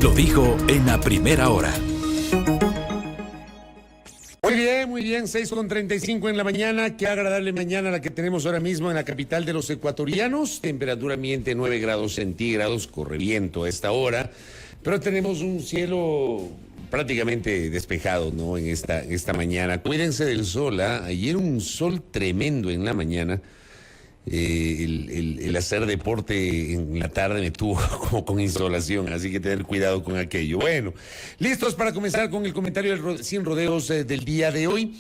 lo dijo en la primera hora. Muy bien, 6:35 en la mañana. Qué agradable mañana la que tenemos ahora mismo en la capital de los ecuatorianos. Temperatura ambiente 9 grados centígrados, corre viento a esta hora, pero tenemos un cielo prácticamente despejado, ¿no? En esta mañana. Cuídense del sol, ¿ah? Ayer un sol tremendo en la mañana. El hacer deporte en la tarde me tuvo como con insolación, así que tener cuidado con aquello. Bueno, listos para comenzar con el comentario sin rodeos del día de hoy.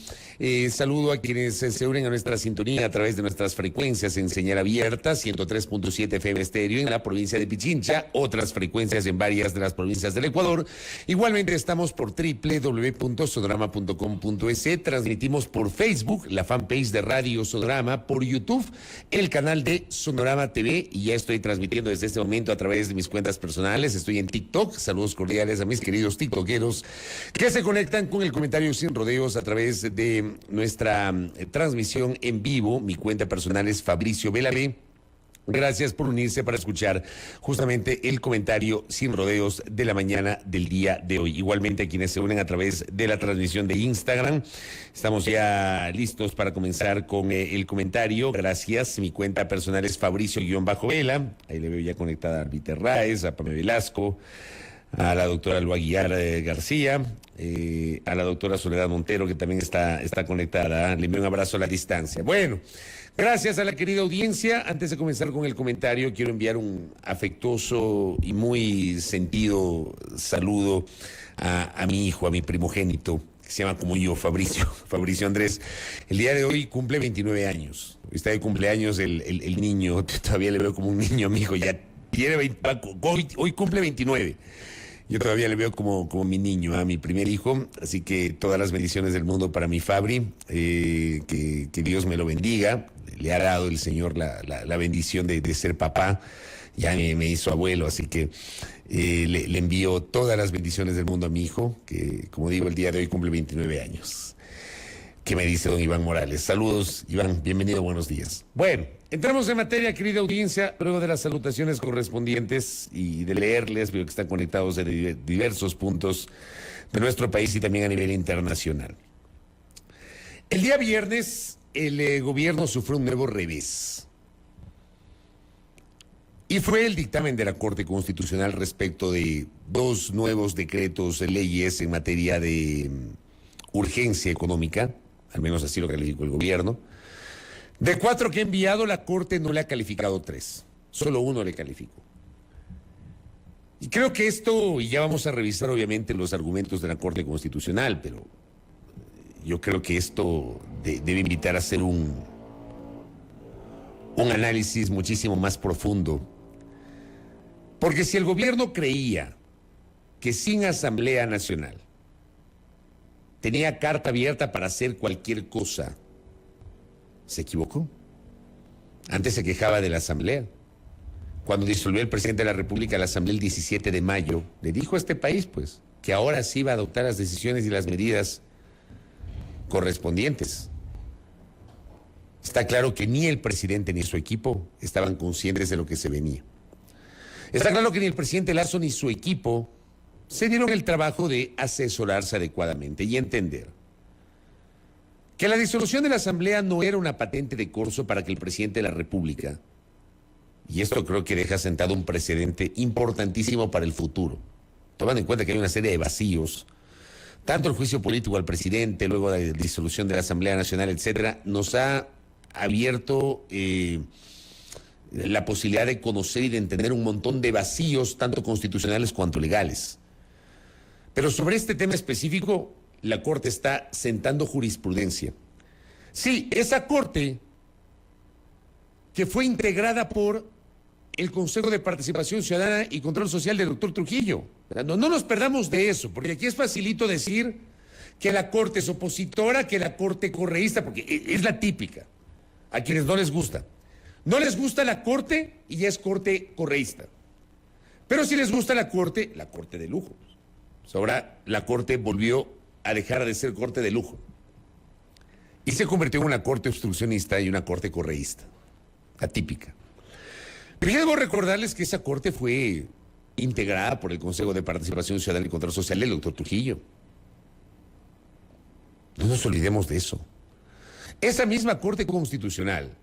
Saludo a quienes se unen a nuestra sintonía a través de nuestras frecuencias en señal abierta, 103.7 FM estéreo en la provincia de Pichincha, otras frecuencias en varias de las provincias del Ecuador. Igualmente estamos por www.sonorama.com.es, transmitimos por Facebook, la fanpage de Radio Sonorama, por YouTube, el canal de Sonorama TV, y ya estoy transmitiendo desde este momento a través de mis cuentas personales. Estoy en TikTok. Saludos cordiales a mis queridos tiktokeros que se conectan con el comentario sin rodeos a través de nuestra transmisión en vivo. Mi cuenta personal es Fabricio Belabé. Gracias por unirse para escuchar justamente el comentario sin rodeos de la mañana del día de hoy. Igualmente a quienes se unen a través de la transmisión de Instagram. Estamos ya listos para comenzar con el comentario. Gracias. Mi cuenta personal es Fabricio-Vela. Ahí le veo ya conectada a Arbiter Raez, a Pame Velasco, a la doctora Lua Aguilar García, a la doctora Soledad Montero, que también está conectada. Le envío un abrazo a la distancia. Bueno, gracias a la querida audiencia. Antes de comenzar con el comentario, quiero enviar un afectuoso y muy sentido saludo a mi hijo, a mi primogénito, que se llama como yo, Fabricio Andrés. El día de hoy cumple 29 años. Está de cumpleaños el niño. Todavía le veo como un niño, mi hijo. Ya tiene hoy cumple 29. Yo todavía le veo como mi niño, a mi primer hijo, así que todas las bendiciones del mundo para mi Fabri, que Dios me lo bendiga. Le ha dado el Señor la bendición de ser papá, ya me hizo abuelo, así que le envío todas las bendiciones del mundo a mi hijo, que como digo, el día de hoy cumple 29 años. ¿Qué me dice don Iván Morales? Saludos, Iván, bienvenido, buenos días. Bueno, entramos en materia, querida audiencia, luego de las salutaciones correspondientes y de leerles, veo que están conectados de diversos puntos de nuestro país y también a nivel internacional. El día viernes, el gobierno sufrió un nuevo revés. Y fue el dictamen de la Corte Constitucional respecto de dos nuevos decretos, leyes en materia de urgencia económica, al menos así lo calificó el gobierno. De 4 que ha enviado, la Corte no le ha calificado 3. Solo 1 le calificó. Y creo que esto, y ya vamos a revisar obviamente los argumentos de la Corte Constitucional, pero yo creo que esto debe invitar a hacer un análisis muchísimo más profundo. Porque si el gobierno creía que sin Asamblea Nacional tenía carta abierta para hacer cualquier cosa, se equivocó. Antes se quejaba de la Asamblea. Cuando disolvió el presidente de la República la Asamblea el 17 de mayo, le dijo a este país, pues, que ahora sí iba a adoptar las decisiones y las medidas correspondientes. Está claro que ni el presidente ni su equipo estaban conscientes de lo que se venía. Está claro que ni el presidente Lasso ni su equipo se dieron el trabajo de asesorarse adecuadamente y entender que la disolución de la Asamblea no era una patente de corso para que el presidente de la República, y esto creo que deja sentado un precedente importantísimo para el futuro, tomando en cuenta que hay una serie de vacíos, tanto el juicio político al presidente, luego de la disolución de la Asamblea Nacional, etcétera, nos ha abierto la posibilidad de conocer y de entender un montón de vacíos, tanto constitucionales cuanto legales. Pero sobre este tema específico, la Corte está sentando jurisprudencia. Sí, esa Corte que fue integrada por el Consejo de Participación Ciudadana y Control Social del doctor Trujillo. No nos perdamos de eso, porque aquí es facilito decir que la Corte es opositora, que la Corte correísta, porque es la típica. A quienes no les gusta. No les gusta la Corte y ya es Corte correísta. Pero si les gusta la Corte de lujo. Ahora la Corte volvió a dejar de ser Corte de lujo y se convirtió en una Corte obstruccionista y una Corte correísta, atípica. Pero ya debo recordarles que esa Corte fue integrada por el Consejo de Participación Ciudadana y Control Social del doctor Trujillo. No nos olvidemos de eso. Esa misma Corte Constitucional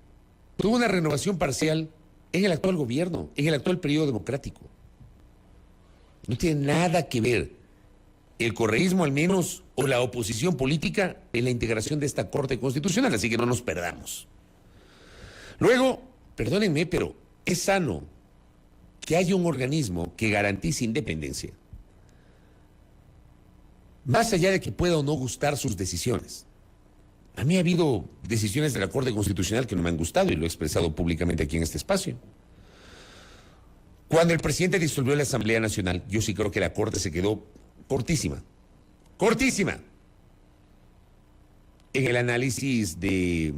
tuvo una renovación parcial en el actual gobierno, en el actual periodo democrático. No tiene nada que ver el correísmo, al menos, o la oposición política en la integración de esta Corte Constitucional, así que no nos perdamos. Luego, perdónenme, pero es sano que haya un organismo que garantice independencia, más allá de que pueda o no gustar sus decisiones. A mí ha habido decisiones de la Corte Constitucional que no me han gustado y lo he expresado públicamente aquí en este espacio. Cuando el presidente disolvió la Asamblea Nacional, yo sí creo que la Corte se quedó cortísima en el análisis de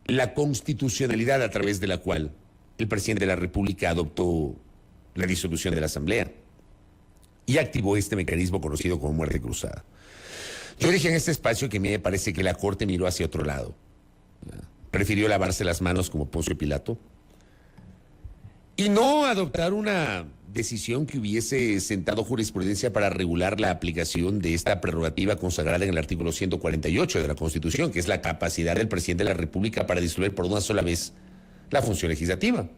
la constitucionalidad a través de la cual el presidente de la República adoptó la disolución de la Asamblea y activó este mecanismo conocido como muerte cruzada. Yo dije en este espacio que me parece que la Corte miró hacia otro lado. Prefirió lavarse las manos como Poncio Pilato y no adoptar una decisión que hubiese sentado jurisprudencia para regular la aplicación de esta prerrogativa consagrada en el artículo 148 de la Constitución, que es la capacidad del presidente de la República para disolver por una sola vez la función legislativa.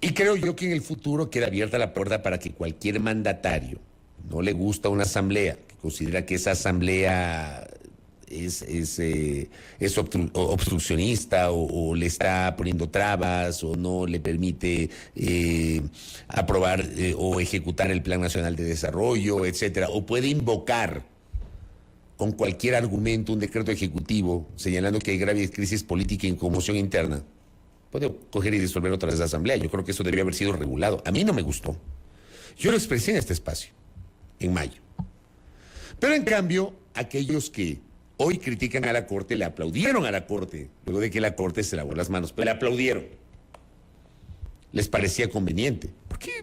Y creo yo que en el futuro queda abierta la puerta para que cualquier mandatario no le gusta una asamblea, que considera que esa asamblea es obstruccionista o le está poniendo trabas o no le permite aprobar o ejecutar el Plan Nacional de Desarrollo, etcétera, o puede invocar con cualquier argumento un decreto ejecutivo señalando que hay grave crisis política y conmoción interna, puede coger y disolver otra vez la asamblea. Yo creo que eso debería haber sido regulado. A mí no me gustó. Yo lo expresé en este espacio en mayo. Pero en cambio, aquellos que hoy critican a la Corte, le aplaudieron a la Corte, luego de que la Corte se lavó las manos, pero le aplaudieron. Les parecía conveniente, porque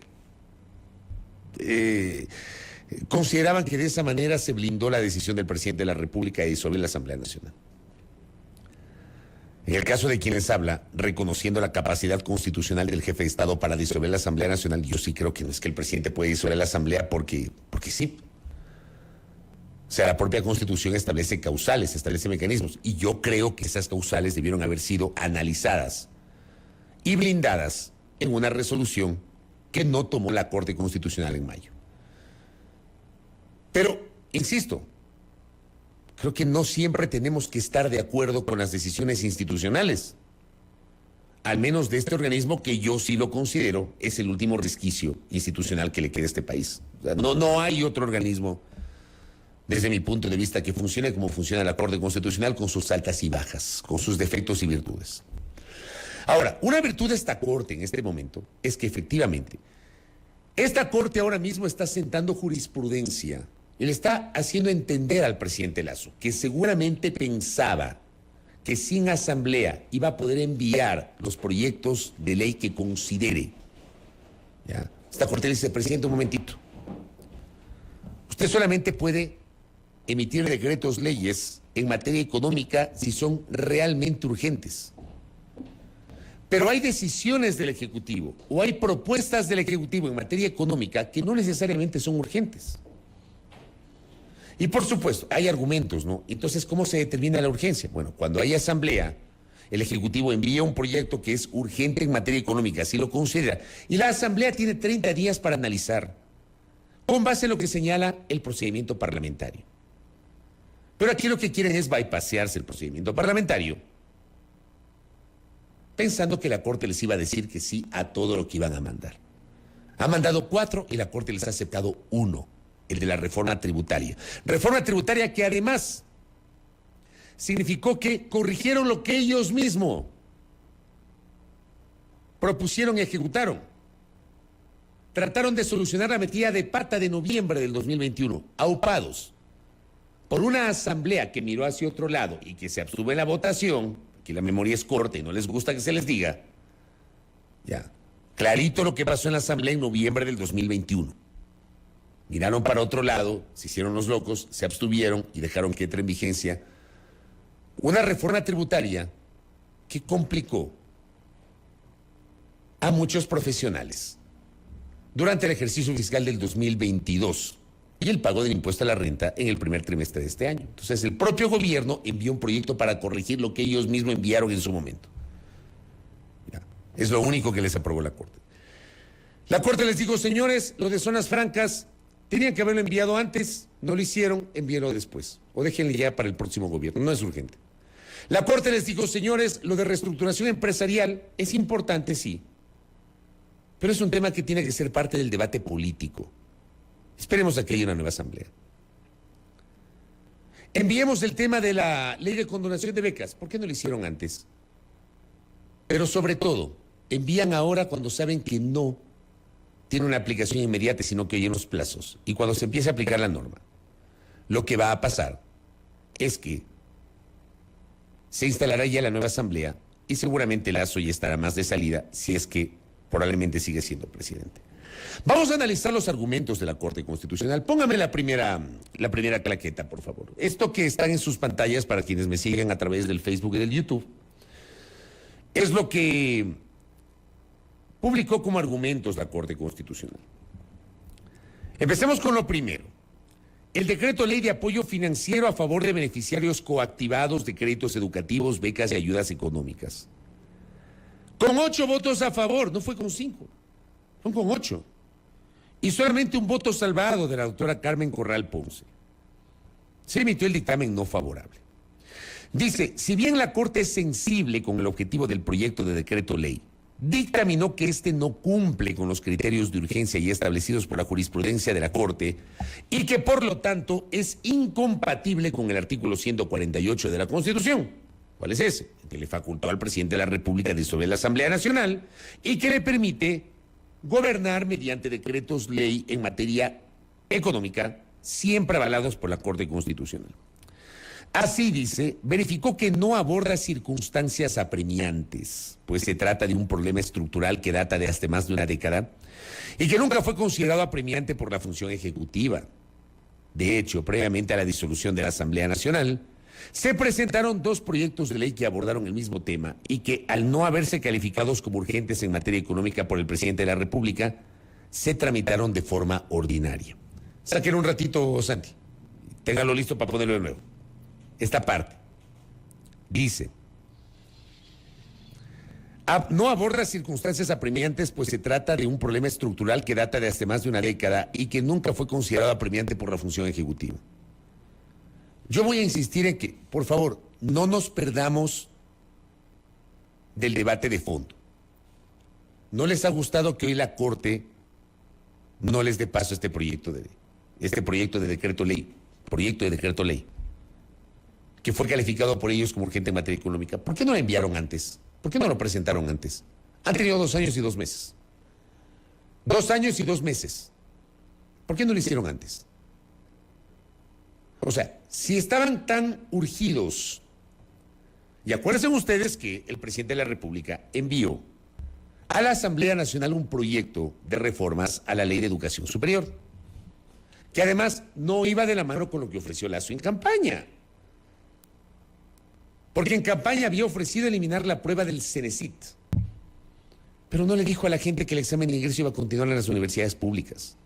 consideraban que de esa manera se blindó la decisión del presidente de la República de disolver la Asamblea Nacional. En el caso de quienes habla, reconociendo la capacidad constitucional del jefe de Estado para disolver la Asamblea Nacional, yo sí creo que no es que el presidente puede disolver la Asamblea porque sí. O sea, la propia Constitución establece causales, establece mecanismos, y yo creo que esas causales debieron haber sido analizadas y blindadas en una resolución que no tomó la Corte Constitucional en mayo. Pero, insisto, creo que no siempre tenemos que estar de acuerdo con las decisiones institucionales, al menos de este organismo que yo sí lo considero es el último resquicio institucional que le queda a este país. O sea, no hay otro organismo, desde mi punto de vista, que funcione como funciona la Corte Constitucional, con sus altas y bajas, con sus defectos y virtudes. Ahora, una virtud de esta Corte en este momento es que efectivamente esta Corte ahora mismo está sentando jurisprudencia y le está haciendo entender al presidente Lasso que seguramente pensaba que sin asamblea iba a poder enviar los proyectos de ley que considere. ¿Ya? Esta Corte le dice, presidente, un momentito. Usted solamente puede emitir decretos, leyes en materia económica si son realmente urgentes. Pero hay decisiones del Ejecutivo o hay propuestas del Ejecutivo en materia económica que no necesariamente son urgentes. Y por supuesto, hay argumentos, ¿no? Entonces, ¿cómo se determina la urgencia? Bueno, cuando hay asamblea, el Ejecutivo envía un proyecto que es urgente en materia económica, así lo considera, y la asamblea tiene 30 días para analizar, con base en lo que señala el procedimiento parlamentario. Pero aquí lo que quieren es bypassearse el procedimiento parlamentario, pensando que la Corte les iba a decir que sí a todo lo que iban a mandar. Ha mandado 4 y la Corte les ha aceptado 1. El de la reforma tributaria. Reforma tributaria que además significó que corrigieron lo que ellos mismos propusieron y ejecutaron. Trataron de solucionar la metida de pata de noviembre del 2021, aupados por una asamblea que miró hacia otro lado y que se abstuvo en la votación, que la memoria es corta y no les gusta que se les diga. Ya, clarito lo que pasó en la asamblea en noviembre del 2021. Miraron para otro lado, se hicieron los locos, se abstuvieron y dejaron que entre en vigencia una reforma tributaria que complicó a muchos profesionales durante el ejercicio fiscal del 2022 y el pago del impuesto a la renta en el primer trimestre de este año. Entonces, el propio gobierno envió un proyecto para corregir lo que ellos mismos enviaron en su momento. Es lo único que les aprobó la Corte. La Corte les dijo, señores, lo de zonas francas tenían que haberlo enviado antes, no lo hicieron, envíenlo después. O déjenle ya para el próximo gobierno, no es urgente. La Corte les dijo, señores, lo de reestructuración empresarial es importante, sí, pero es un tema que tiene que ser parte del debate político. Esperemos a que haya una nueva asamblea. Enviemos el tema de la ley de condonación de becas. ¿Por qué no lo hicieron antes? Pero sobre todo, envían ahora cuando saben que no tiene una aplicación inmediata, sino que hay unos plazos. Y cuando se empiece a aplicar la norma, lo que va a pasar es que se instalará ya la nueva asamblea y seguramente Lasso ya estará más de salida si es que probablemente sigue siendo presidente. Vamos a analizar los argumentos de la Corte Constitucional. Póngame la primera claqueta, por favor. Esto que están en sus pantallas para quienes me siguen a través del Facebook y del YouTube es lo que publicó como argumentos la Corte Constitucional. Empecemos con lo primero. El decreto ley de apoyo financiero a favor de beneficiarios coactivados de créditos educativos, becas y ayudas económicas. Con 8 votos a favor, no fue con 5, son con 8. Y solamente un voto salvado de la doctora Carmen Corral Ponce. Se emitió el dictamen no favorable. Dice, si bien la Corte es sensible con el objetivo del proyecto de decreto ley, dictaminó que este no cumple con los criterios de urgencia ya establecidos por la jurisprudencia de la Corte y que por lo tanto es incompatible con el artículo 148 de la Constitución. ¿Cuál es ese? Que le facultó al presidente de la República disolver la Asamblea Nacional y que le permite gobernar mediante decretos ley en materia económica, siempre avalados por la Corte Constitucional. Así dice, verificó que no aborda circunstancias apremiantes, pues se trata de un problema estructural que data de hace más de una década y que nunca fue considerado apremiante por la función ejecutiva. De hecho, previamente a la disolución de la Asamblea Nacional, se presentaron 2 proyectos de ley que abordaron el mismo tema y que, al no haberse calificados como urgentes en materia económica por el presidente de la República, se tramitaron de forma ordinaria. Saquen un ratito, Santi. Téngalo listo para ponerlo de nuevo. Esta parte dice, no aborda circunstancias apremiantes, pues se trata de un problema estructural que data de hace más de una década y que nunca fue considerado apremiante por la función ejecutiva. Yo voy a insistir en que, por favor, no nos perdamos del debate de fondo. ¿No les ha gustado que hoy la Corte no les dé paso a este proyecto de decreto ley, que fue calificado por ellos como urgente en materia económica? ¿Por qué no lo enviaron antes? ¿Por qué no lo presentaron antes? Han tenido 2 años y 2 meses. 2 años y 2 meses. ¿Por qué no lo hicieron antes? O sea, si estaban tan urgidos, y acuérdense ustedes que el presidente de la República envió a la Asamblea Nacional un proyecto de reformas a la Ley de Educación Superior, que además no iba de la mano con lo que ofreció Lasso en campaña. Porque en campaña había ofrecido eliminar la prueba del Cenecit, pero no le dijo a la gente que el examen de ingreso iba a continuar en las universidades públicas.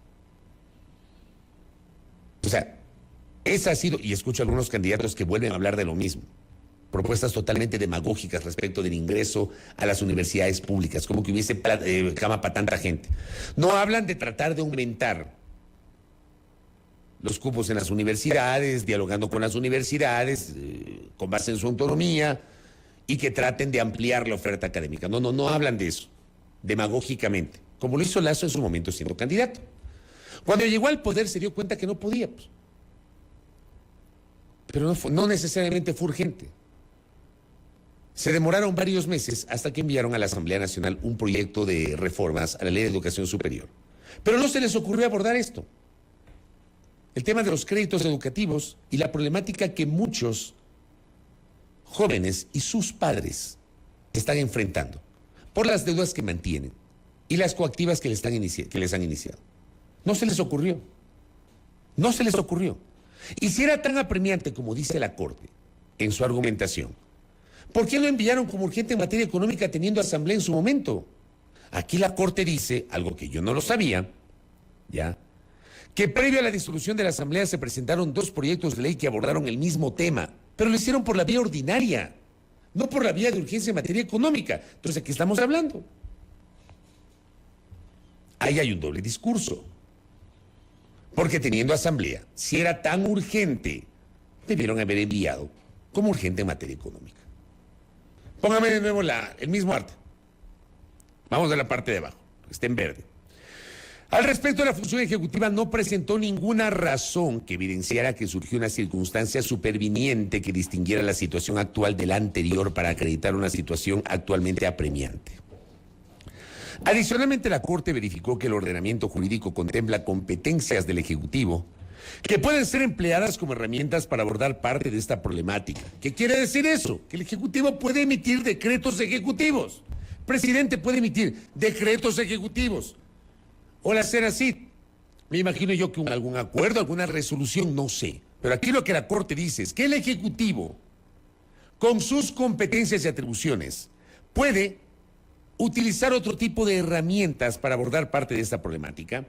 O sea, esa ha sido, y escucho a algunos candidatos que vuelven a hablar de lo mismo, propuestas totalmente demagógicas respecto del ingreso a las universidades públicas, como que hubiese cama para tanta gente. No hablan de tratar de aumentar los cupos en las universidades, dialogando con las universidades, con base en su autonomía, y que traten de ampliar la oferta académica. No hablan de eso, demagógicamente, como lo hizo Lasso en su momento siendo candidato. Cuando llegó al poder se dio cuenta que no podía, pues. Pero no necesariamente fue urgente. Se demoraron varios meses hasta que enviaron a la Asamblea Nacional un proyecto de reformas a la Ley de Educación Superior. Pero no se les ocurrió abordar esto. El tema de los créditos educativos y la problemática que muchos jóvenes y sus padres están enfrentando por las deudas que mantienen y las coactivas que les han iniciado. No se les ocurrió. No se les ocurrió. Y si era tan apremiante como dice la Corte en su argumentación, ¿por qué lo enviaron como urgente en materia económica teniendo asamblea en su momento? Aquí la Corte dice, algo que yo no lo sabía, ¿ya?, que previo a la disolución de la Asamblea se presentaron 2 proyectos de ley que abordaron el mismo tema, pero lo hicieron por la vía ordinaria, no por la vía de urgencia en materia económica. Entonces, ¿de qué estamos hablando? Ahí hay un doble discurso. Porque teniendo Asamblea, si era tan urgente, debieron haber enviado como urgente en materia económica. Póngame de nuevo el mismo arte. Vamos a la parte de abajo, que está en verde. Al respecto, la función ejecutiva no presentó ninguna razón que evidenciara que surgió una circunstancia superviniente que distinguiera la situación actual de la anterior para acreditar una situación actualmente apremiante. Adicionalmente, la Corte verificó que el ordenamiento jurídico contempla competencias del Ejecutivo que pueden ser empleadas como herramientas para abordar parte de esta problemática. ¿Qué quiere decir eso? Que el Ejecutivo puede emitir decretos ejecutivos. El presidente puede emitir decretos ejecutivos. O la hacer así. Me imagino yo que algún acuerdo, alguna resolución, no sé. Pero aquí lo que la Corte dice es que el Ejecutivo, con sus competencias y atribuciones, puede utilizar otro tipo de herramientas para abordar parte de esta problemática,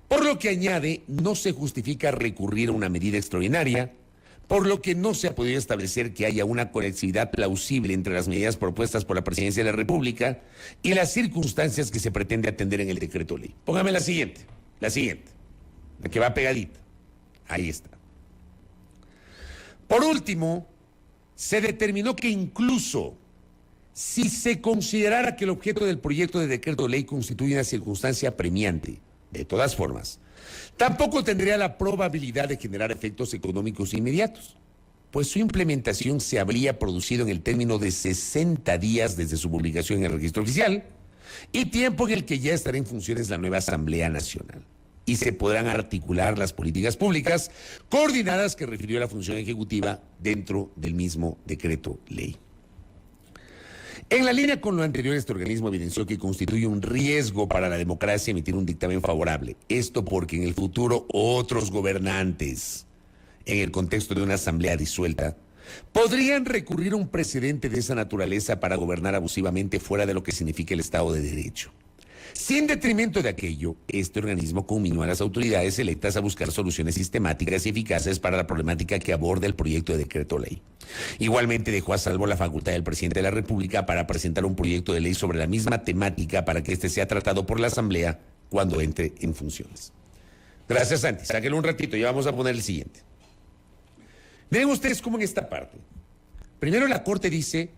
por lo que añade, no se justifica recurrir a una medida extraordinaria, por lo que no se ha podido establecer que haya una conexidad plausible entre las medidas propuestas por la Presidencia de la República y las circunstancias que se pretende atender en el decreto ley. Póngame la siguiente, la que va pegadita. Ahí está. Por último, se determinó que incluso si se considerara que el objeto del proyecto de decreto ley constituye una circunstancia apremiante, de todas formas, tampoco tendría la probabilidad de generar efectos económicos inmediatos, pues su implementación se habría producido en el término de 60 días desde su publicación en el registro oficial y tiempo en el que ya estará en funciones la nueva Asamblea Nacional y se podrán articular las políticas públicas coordinadas que refirió la función ejecutiva dentro del mismo decreto ley. En la línea con lo anterior, este organismo evidenció que constituye un riesgo para la democracia emitir un dictamen favorable. Esto porque en el futuro otros gobernantes, en el contexto de una asamblea disuelta, podrían recurrir a un precedente de esa naturaleza para gobernar abusivamente fuera de lo que significa el Estado de Derecho. Sin detrimento de aquello, este organismo conminó a las autoridades electas a buscar soluciones sistemáticas y eficaces para la problemática que aborda el proyecto de decreto ley. Igualmente dejó a salvo la facultad del presidente de la República para presentar un proyecto de ley sobre la misma temática para que éste sea tratado por la Asamblea cuando entre en funciones. Gracias, Santi. Sáquenlo un ratito, ya vamos a poner el siguiente. Miren ustedes cómo en esta parte. Primero la Corte dice,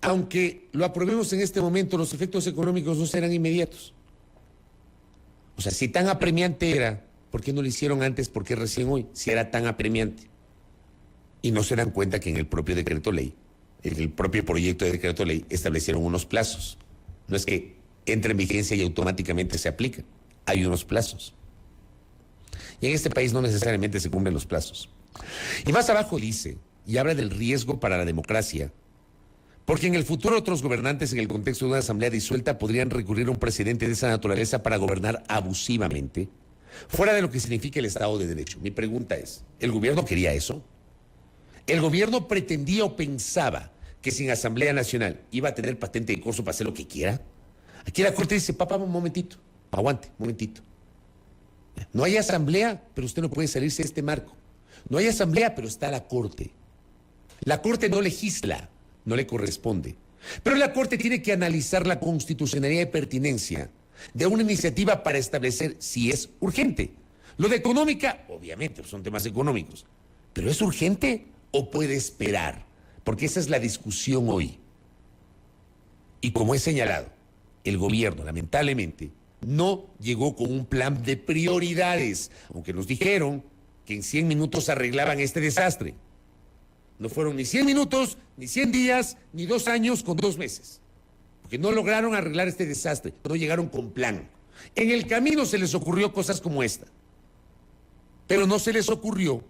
aunque lo aprobemos en este momento, los efectos económicos no serán inmediatos. O sea, si tan apremiante era, ¿por qué no lo hicieron antes? ¿Por qué recién hoy? Si era tan apremiante. Y no se dan cuenta que en el propio decreto ley, en el propio proyecto de decreto ley, establecieron unos plazos. No es que entre en vigencia y automáticamente se aplica. Hay unos plazos. Y en este país no necesariamente se cumplen los plazos. Y más abajo dice, y habla del riesgo para la democracia, porque en el futuro otros gobernantes en el contexto de una asamblea disuelta podrían recurrir a un precedente de esa naturaleza para gobernar abusivamente, fuera de lo que significa el Estado de Derecho. Mi pregunta es, ¿el gobierno quería eso? ¿El gobierno pretendía o pensaba que sin Asamblea Nacional iba a tener patente de corso para hacer lo que quiera? Aquí la Corte dice, papá, un momentito, aguante, un momentito. No hay asamblea, pero usted no puede salirse de este marco. No hay asamblea, pero está la Corte. La Corte no legisla. No le corresponde. Pero la Corte tiene que analizar la constitucionalidad y pertinencia de una iniciativa para establecer si es urgente. Lo de económica, obviamente, son temas económicos. ¿Pero es urgente o puede esperar? Porque esa es la discusión hoy. Y como he señalado, el gobierno, lamentablemente, no llegó con un plan de prioridades, aunque nos dijeron que en 100 minutos arreglaban este desastre. No fueron ni 100 minutos, ni 100 días, ni 2 años con 2 meses. Porque no lograron arreglar este desastre, no llegaron con plan. En el camino se les ocurrió cosas como esta. Pero no se les ocurrió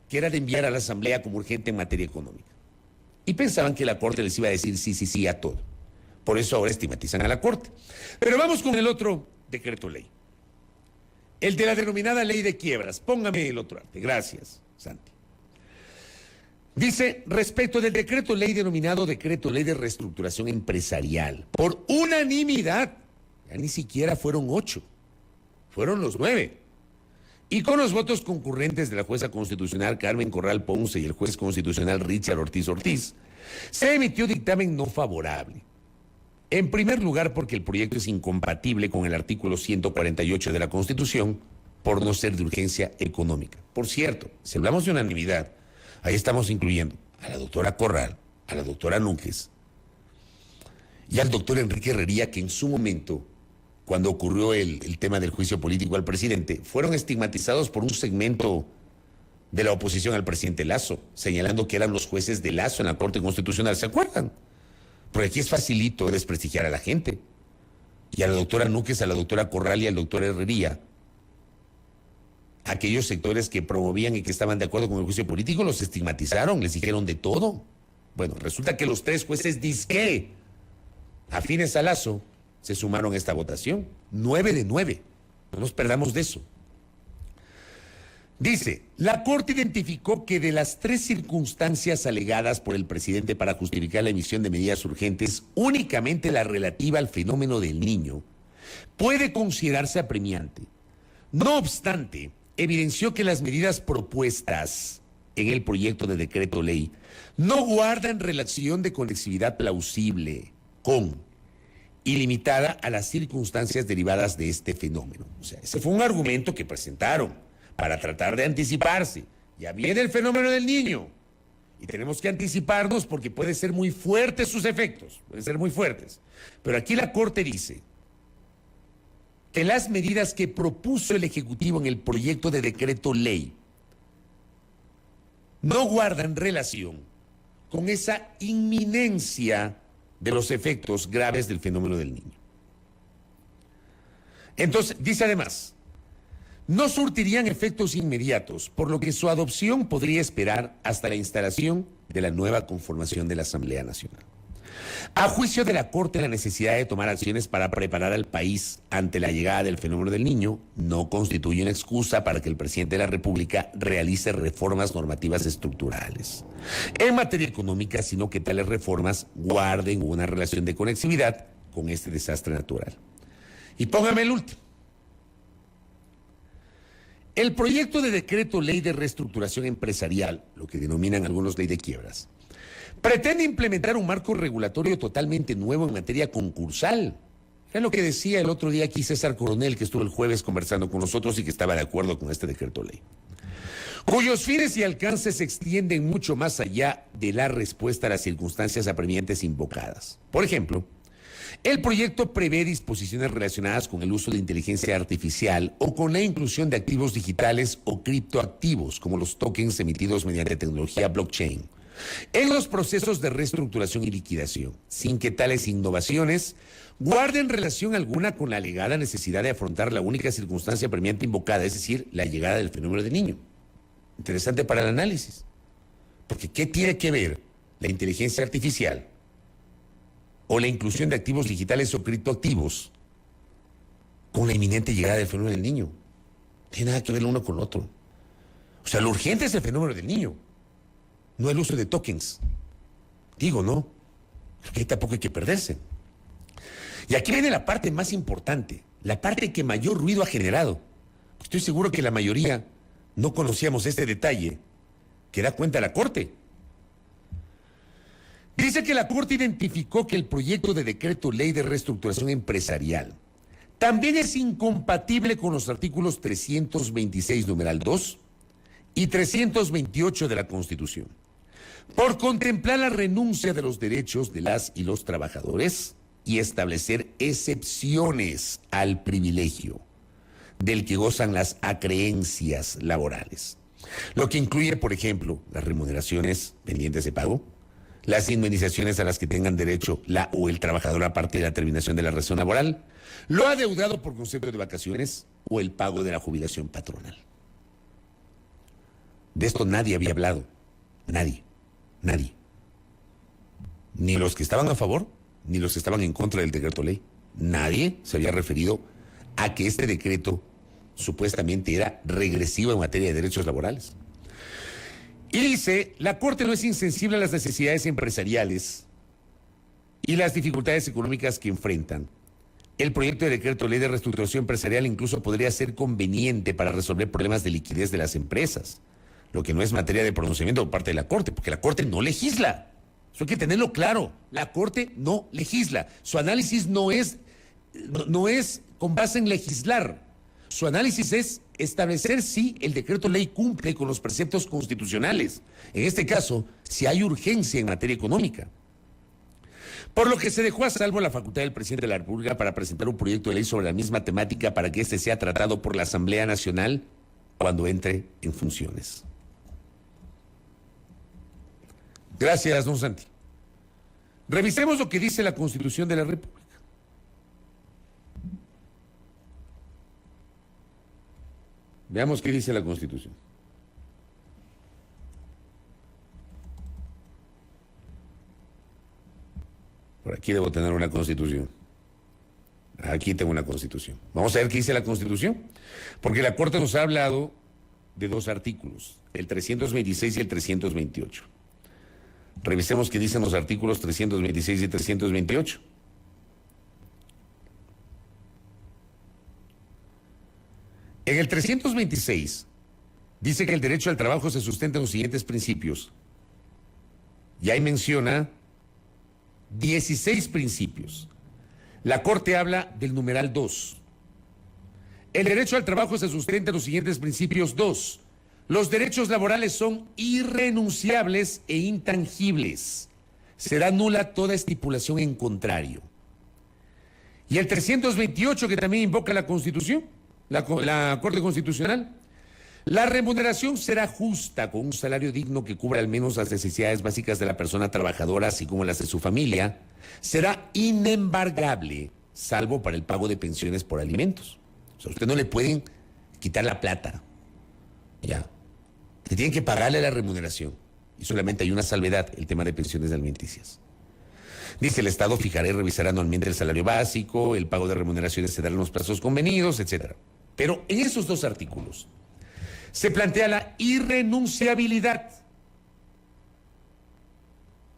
que era de enviar a la Asamblea como urgente en materia económica. Y pensaban que la Corte les iba a decir sí a todo. Por eso ahora estigmatizan a la Corte. Pero vamos con el otro decreto ley. El de la denominada ley de quiebras. Póngame el otro arte. Gracias, Santi. Dice, respecto del decreto ley denominado Decreto Ley de Reestructuración Empresarial, por unanimidad, ya ni siquiera fueron 8, fueron los 9. Y con los votos concurrentes de la jueza constitucional Carmen Corral Ponce y el juez constitucional Richard Ortiz Ortiz, se emitió dictamen no favorable. En primer lugar, porque el proyecto es incompatible con el artículo 148 de la Constitución, por no ser de urgencia económica. Por cierto, si hablamos de unanimidad, ahí estamos incluyendo a la doctora Corral, a la doctora Núñez y al doctor Enrique Herrería, que en su momento, cuando ocurrió el tema del juicio político al presidente, fueron estigmatizados por un segmento de la oposición al presidente Lazo, señalando que eran los jueces de Lazo en la Corte Constitucional. ¿Se acuerdan? Porque aquí es facilito desprestigiar a la gente. Y a la doctora Núñez, a la doctora Corral y al doctor Herrería, aquellos sectores que promovían y que estaban de acuerdo con el juicio político, los estigmatizaron, les dijeron de todo. Bueno, resulta que los 3 jueces disque afines a Lazo se sumaron a esta votación. 9 de 9. No nos perdamos de eso. Dice, la Corte identificó que de las 3 circunstancias alegadas por el presidente para justificar la emisión de medidas urgentes, únicamente la relativa al fenómeno del Niño puede considerarse apremiante. No obstante, evidenció que las medidas propuestas en el proyecto de decreto ley no guardan relación de conexividad plausible con y limitada a las circunstancias derivadas de este fenómeno. O sea, ese fue un argumento que presentaron para tratar de anticiparse. Ya viene el fenómeno del Niño y tenemos que anticiparnos porque pueden ser muy fuertes sus efectos, pueden ser muy fuertes. Pero aquí la Corte dice que las medidas que propuso el Ejecutivo en el proyecto de decreto ley no guardan relación con esa inminencia de los efectos graves del fenómeno del Niño. Entonces, dice además, no surtirían efectos inmediatos, por lo que su adopción podría esperar hasta la instalación de la nueva conformación de la Asamblea Nacional. A juicio de la Corte, la necesidad de tomar acciones para preparar al país ante la llegada del fenómeno del Niño no constituye una excusa para que el presidente de la República realice reformas normativas estructurales en materia económica, sino que tales reformas guarden una relación de conexividad con este desastre natural. Y póngame el último. El proyecto de decreto ley de reestructuración empresarial, lo que denominan algunos ley de quiebras, pretende implementar un marco regulatorio totalmente nuevo en materia concursal. Es lo que decía el otro día aquí César Coronel, que estuvo el jueves conversando con nosotros y que estaba de acuerdo con este decreto ley, cuyos fines y alcances se extienden mucho más allá de la respuesta a las circunstancias apremiantes invocadas. Por ejemplo, el proyecto prevé disposiciones relacionadas con el uso de inteligencia artificial o con la inclusión de activos digitales o criptoactivos, como los tokens emitidos mediante tecnología blockchain, en los procesos de reestructuración y liquidación, sin que tales innovaciones guarden relación alguna con la alegada necesidad de afrontar la única circunstancia apremiante invocada, es decir, la llegada del fenómeno del Niño. Interesante para el análisis, porque ¿qué tiene que ver la inteligencia artificial o la inclusión de activos digitales o criptoactivos con la inminente llegada del fenómeno del Niño? No tiene nada que ver lo uno con lo otro. O sea, lo urgente es el fenómeno del Niño, no el uso de tokens. Digo, ¿no? Porque tampoco hay que perderse. Y aquí viene la parte más importante, la parte que mayor ruido ha generado. Estoy seguro que la mayoría no conocíamos este detalle que da cuenta la Corte. Dice que la Corte identificó que el proyecto de decreto ley de reestructuración empresarial también es incompatible con los artículos 326, numeral 2, y 328 de la Constitución, por contemplar la renuncia de los derechos de las y los trabajadores y establecer excepciones al privilegio del que gozan las acreencias laborales, lo que incluye, por ejemplo, las remuneraciones pendientes de pago, las indemnizaciones a las que tengan derecho la o el trabajador a partir de la terminación de la relación laboral, lo adeudado por concepto de vacaciones o el pago de la jubilación patronal. De esto nadie había hablado, nadie. Ni los que estaban a favor, ni los que estaban en contra del decreto ley. Nadie se había referido a que este decreto supuestamente era regresivo en materia de derechos laborales. Y dice, la Corte no es insensible a las necesidades empresariales y las dificultades económicas que enfrentan. El proyecto de decreto ley de reestructuración empresarial incluso podría ser conveniente para resolver problemas de liquidez de las empresas, lo que no es materia de pronunciamiento por parte de la Corte, porque la Corte no legisla. Eso hay que tenerlo claro. La Corte no legisla. Su análisis no es con base en legislar. Su análisis es establecer si el decreto ley cumple con los preceptos constitucionales. En este caso, si hay urgencia en materia económica. Por lo que se dejó a salvo la facultad del presidente de la República para presentar un proyecto de ley sobre la misma temática para que éste sea tratado por la Asamblea Nacional cuando entre en funciones. Gracias, don Santi. Revisemos lo que dice la Constitución de la República. Veamos qué dice la Constitución. Por aquí debo tener una Constitución. Aquí tengo una Constitución. Vamos a ver qué dice la Constitución. Porque la Corte nos ha hablado de dos artículos, el 326 y el 328. Revisemos qué dicen los artículos 326 y 328. En el 326 dice que el derecho al trabajo se sustenta en los siguientes principios. Y ahí menciona 16 principios. La Corte habla del numeral 2. El derecho al trabajo se sustenta en los siguientes principios. 2. Los derechos laborales son irrenunciables e intangibles. Será nula toda estipulación en contrario. Y el 328, que también invoca la Constitución, la Corte Constitucional, la remuneración será justa con un salario digno que cubra al menos las necesidades básicas de la persona trabajadora, así como las de su familia. Será inembargable, salvo para el pago de pensiones por alimentos. O sea, usted no le pueden quitar la plata. Ya. Le tienen que pagarle la remuneración. Y solamente hay una salvedad, el tema de pensiones alimenticias. Dice, el Estado fijará y revisará anualmente el salario básico, el pago de remuneraciones se dará en los plazos convenidos, etc. Pero en esos dos artículos se plantea la irrenunciabilidad.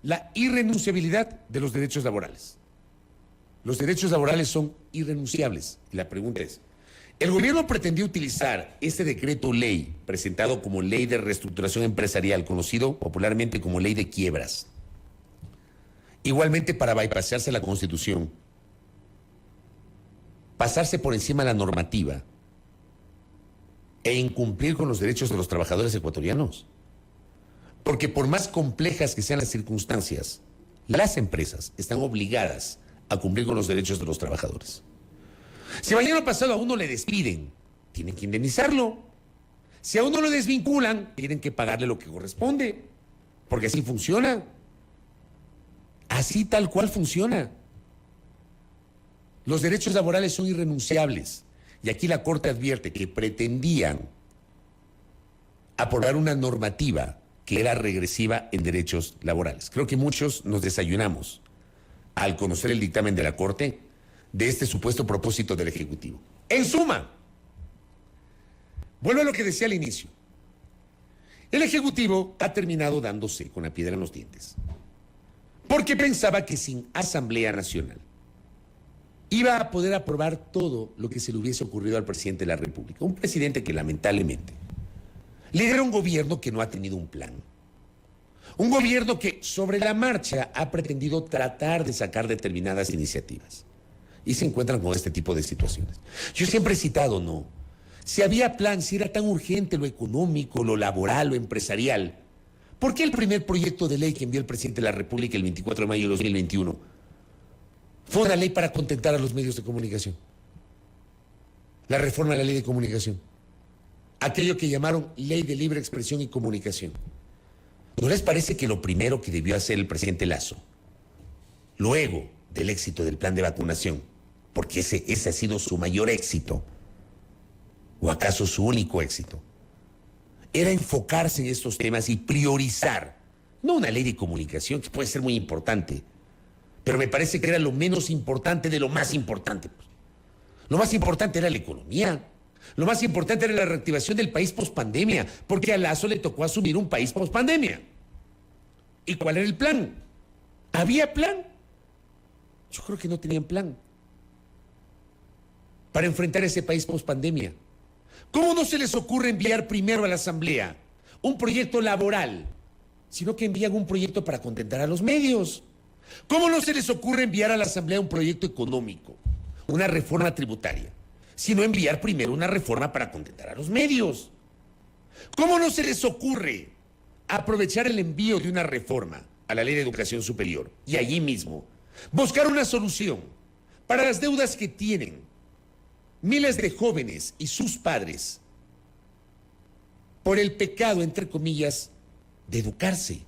La irrenunciabilidad de los derechos laborales. Los derechos laborales son irrenunciables. Y la pregunta es, ¿el gobierno pretendió utilizar este decreto ley, presentado como ley de reestructuración empresarial, conocido popularmente como ley de quiebras, igualmente para bypassarse la Constitución, pasarse por encima de la normativa e incumplir con los derechos de los trabajadores ecuatorianos? Porque por más complejas que sean las circunstancias, las empresas están obligadas a cumplir con los derechos de los trabajadores. Si mañana pasado a uno le despiden, tienen que indemnizarlo. Si a uno lo desvinculan, tienen que pagarle lo que corresponde, porque así funciona. Así tal cual funciona. Los derechos laborales son irrenunciables. Y aquí la Corte advierte que pretendían aprobar una normativa que era regresiva en derechos laborales. Creo que muchos nos desayunamos al conocer el dictamen de la Corte de este supuesto propósito del Ejecutivo. En suma, vuelvo a lo que decía al inicio. El Ejecutivo ha terminado dándose con la piedra en los dientes, porque pensaba que sin Asamblea Nacional iba a poder aprobar todo lo que se le hubiese ocurrido al presidente de la República. Un presidente que lamentablemente lidera un gobierno que no ha tenido un plan. Un gobierno que sobre la marcha ha pretendido tratar de sacar determinadas iniciativas. Y se encuentran con este tipo de situaciones. Yo siempre he citado, no. Si había plan, si era tan urgente lo económico, lo laboral, lo empresarial, ¿por qué el primer proyecto de ley que envió el presidente de la República el 24 de mayo de 2021 fue una ley para contentar a los medios de comunicación? La reforma de la ley de comunicación. Aquello que llamaron ley de libre expresión y comunicación. ¿No les parece que lo primero que debió hacer el presidente Lasso, luego del éxito del plan de vacunación, porque ese ha sido su mayor éxito, o acaso su único éxito, era enfocarse en estos temas y priorizar, no una ley de comunicación que puede ser muy importante, pero me parece que era lo menos importante de lo más importante? Lo más importante era la economía, Lo más importante era la reactivación del país pospandemia, porque a Lazo le tocó asumir un país pospandemia. ¿Y cuál era el plan? ¿Había plan? Yo creo que no tenían plan para enfrentar ese país pospandemia. ¿Cómo no se les ocurre enviar primero a la Asamblea un proyecto laboral, sino que envían un proyecto para contentar a los medios? ¿Cómo no se les ocurre enviar a la Asamblea un proyecto económico, una reforma tributaria, sino enviar primero una reforma para contentar a los medios? ¿Cómo no se les ocurre aprovechar el envío de una reforma a la Ley de Educación Superior y allí mismo buscar una solución para las deudas que tienen miles de jóvenes y sus padres por el pecado, entre comillas, de educarse?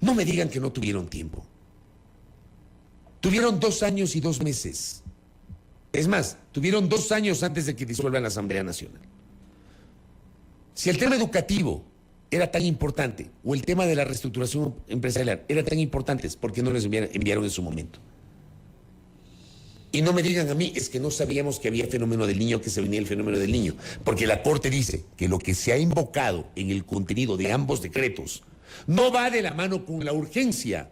No me digan que no tuvieron tiempo. Tuvieron 2 años y 2 meses. Es más, tuvieron 2 años antes de que disuelvan la Asamblea Nacional. Si el tema educativo era tan importante, o el tema de la reestructuración empresarial era tan importante, ¿por qué no les enviaron en su momento? Y no me digan a mí, es que no sabíamos que había fenómeno del niño, que se venía el fenómeno del niño, porque la Corte dice que lo que se ha invocado en el contenido de ambos decretos no va de la mano con la urgencia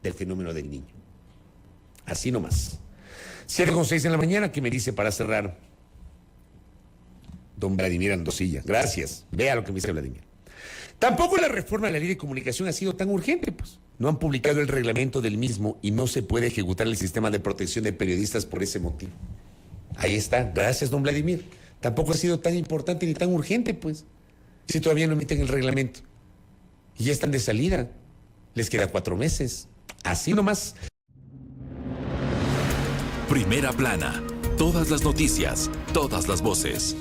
del fenómeno del niño. Así nomás. 7:06 de la mañana, ¿qué me dice para cerrar? Don Vladimir Andosilla. Gracias. Vea lo que me dice Vladimir. Tampoco la reforma de la Ley de Comunicación ha sido tan urgente, pues. No han publicado el reglamento del mismo y no se puede ejecutar el sistema de protección de periodistas por ese motivo. Ahí está. Gracias, don Vladimir. Tampoco ha sido tan importante ni tan urgente, pues. Si todavía no emiten el reglamento. Y ya están de salida. Les queda 4 meses. Así nomás. Primera plana. Todas las noticias, todas las voces.